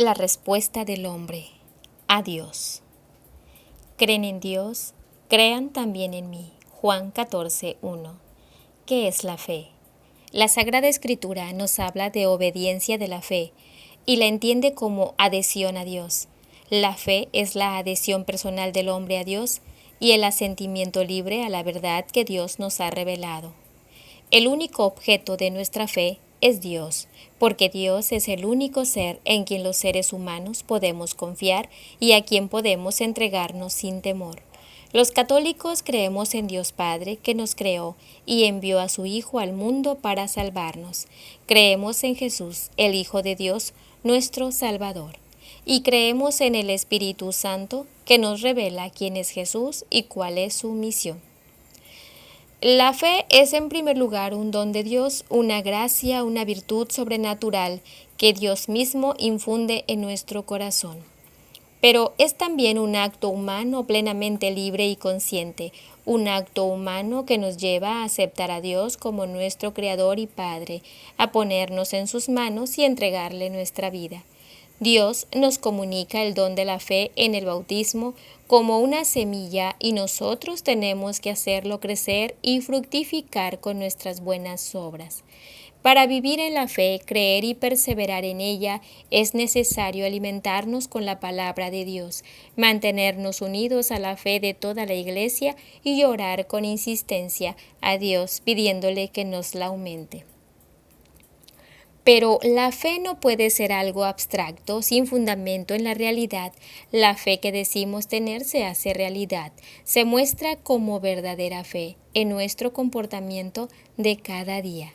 La respuesta del hombre a Dios. Creen en Dios, crean también en mí. Juan 14:1. ¿Qué es la fe? La Sagrada Escritura nos habla de obediencia de la fe y la entiende como adhesión a Dios. La fe es la adhesión personal del hombre a Dios y el asentimiento libre a la verdad que Dios nos ha revelado. El único objeto de nuestra fe es Dios, porque Dios es el único ser en quien los seres humanos podemos confiar y a quien podemos entregarnos sin temor. Los católicos creemos en Dios Padre, que nos creó y envió a su Hijo al mundo para salvarnos. Creemos en Jesús, el Hijo de Dios, nuestro Salvador. Y creemos en el Espíritu Santo, que nos revela quién es Jesús y cuál es su misión. La fe es en primer lugar un don de Dios, una gracia, una virtud sobrenatural que Dios mismo infunde en nuestro corazón. Pero es también un acto humano plenamente libre y consciente, un acto humano que nos lleva a aceptar a Dios como nuestro Creador y Padre, a ponernos en sus manos y entregarle nuestra vida. Dios nos comunica el don de la fe en el bautismo como una semilla y nosotros tenemos que hacerlo crecer y fructificar con nuestras buenas obras. Para vivir en la fe, creer y perseverar en ella, es necesario alimentarnos con la palabra de Dios, mantenernos unidos a la fe de toda la Iglesia y orar con insistencia a Dios pidiéndole que nos la aumente. Pero la fe no puede ser algo abstracto, sin fundamento en la realidad. La fe que decimos tener se hace realidad, se muestra como verdadera fe en nuestro comportamiento de cada día.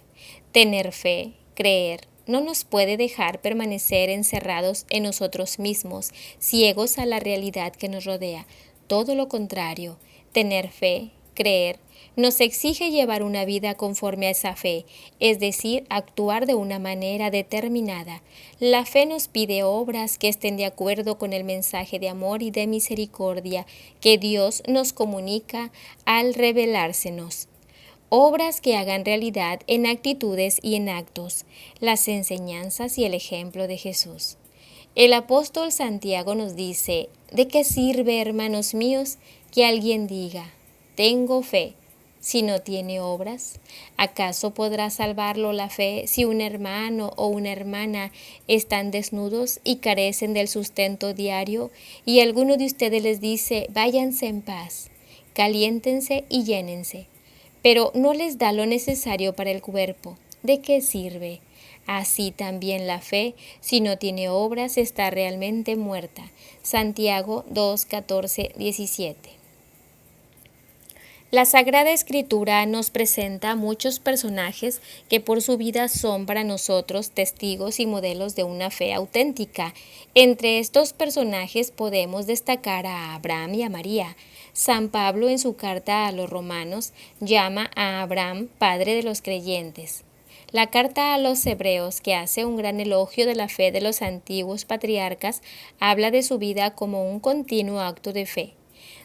Tener fe, creer, no nos puede dejar permanecer encerrados en nosotros mismos, ciegos a la realidad que nos rodea. Todo lo contrario, tener fe, creer, nos exige llevar una vida conforme a esa fe, es decir, actuar de una manera determinada. La fe nos pide obras que estén de acuerdo con el mensaje de amor y de misericordia que Dios nos comunica al revelársenos. Obras que hagan realidad en actitudes y en actos, las enseñanzas y el ejemplo de Jesús. El apóstol Santiago nos dice: ¿de qué sirve, hermanos míos, que alguien diga, tengo fe, si no tiene obras? ¿Acaso podrá salvarlo la fe si un hermano o una hermana están desnudos y carecen del sustento diario y alguno de ustedes les dice, váyanse en paz, caliéntense y llénense, pero no les da lo necesario para el cuerpo? ¿De qué sirve? Así también la fe, si no tiene obras, está realmente muerta. Santiago 2, 14, 17. La Sagrada Escritura nos presenta muchos personajes que por su vida son para nosotros testigos y modelos de una fe auténtica. Entre estos personajes podemos destacar a Abraham y a María. San Pablo en su carta a los romanos llama a Abraham padre de los creyentes. La carta a los hebreos, que hace un gran elogio de la fe de los antiguos patriarcas, habla de su vida como un continuo acto de fe.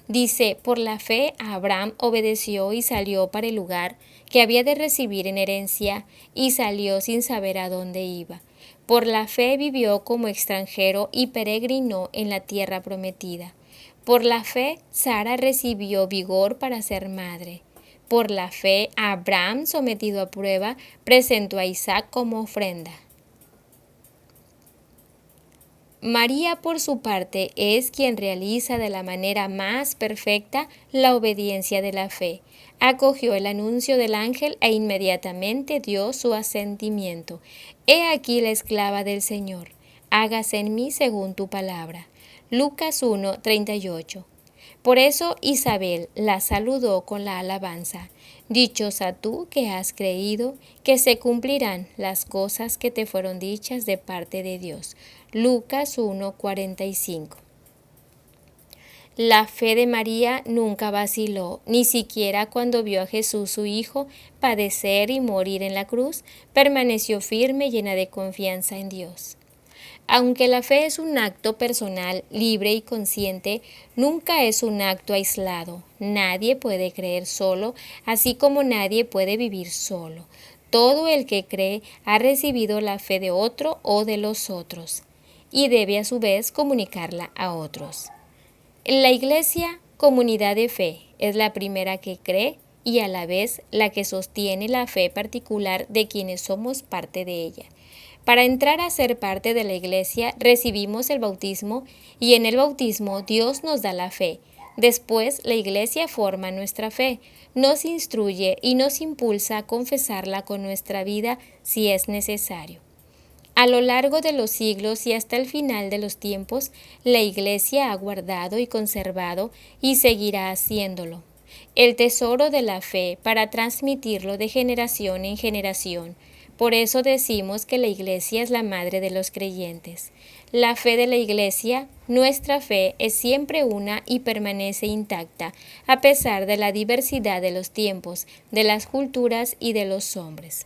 Dice, por la fe Abraham obedeció y salió para el lugar que había de recibir en herencia y salió sin saber a dónde iba. Por la fe vivió como extranjero y peregrinó en la tierra prometida. Por la fe Sara recibió vigor para ser madre. Por la fe Abraham, sometido a prueba, presentó a Isaac como ofrenda. María, por su parte, es quien realiza de la manera más perfecta la obediencia de la fe. Acogió el anuncio del ángel e inmediatamente dio su asentimiento. He aquí la esclava del Señor, hágase en mí según tu palabra. Lucas 1, 38. Por eso Isabel la saludó con la alabanza. Dichosa tú que has creído que se cumplirán las cosas que te fueron dichas de parte de Dios. Lucas 1:45. La fe de María nunca vaciló, ni siquiera cuando vio a Jesús su Hijo padecer y morir en la cruz, permaneció firme, llena de confianza en Dios. Aunque la fe es un acto personal, libre y consciente, nunca es un acto aislado. Nadie puede creer solo, así como nadie puede vivir solo. Todo el que cree ha recibido la fe de otro o de los otros. y debe a su vez comunicarla a otros. La Iglesia, comunidad de fe, es la primera que cree y a la vez la que sostiene la fe particular de quienes somos parte de ella. Para entrar a ser parte de la Iglesia recibimos el bautismo y en el bautismo Dios nos da la fe. Después la Iglesia forma nuestra fe, nos instruye y nos impulsa a confesarla con nuestra vida si es necesario. A lo largo de los siglos y hasta el final de los tiempos, la Iglesia ha guardado y conservado y seguirá haciéndolo el tesoro de la fe para transmitirlo de generación en generación. Por eso decimos que la Iglesia es la madre de los creyentes. La fe de la Iglesia, nuestra fe, es siempre una y permanece intacta, a pesar de la diversidad de los tiempos, de las culturas y de los hombres.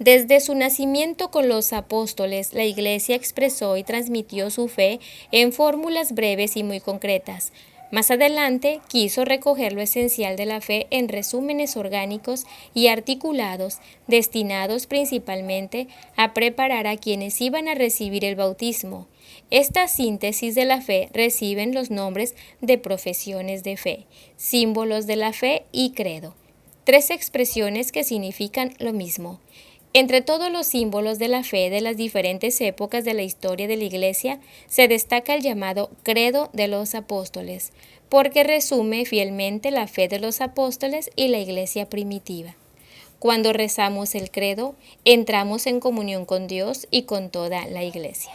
Desde su nacimiento con los apóstoles, la Iglesia expresó y transmitió su fe en fórmulas breves y muy concretas. Más adelante, quiso recoger lo esencial de la fe en resúmenes orgánicos y articulados, destinados principalmente a preparar a quienes iban a recibir el bautismo. Esta síntesis de la fe reciben los nombres de profesiones de fe, símbolos de la fe y credo, tres expresiones que significan lo mismo. Entre todos los símbolos de la fe de las diferentes épocas de la historia de la Iglesia, se destaca el llamado Credo de los Apóstoles, porque resume fielmente la fe de los apóstoles y la Iglesia primitiva. Cuando rezamos el credo, entramos en comunión con Dios y con toda la Iglesia.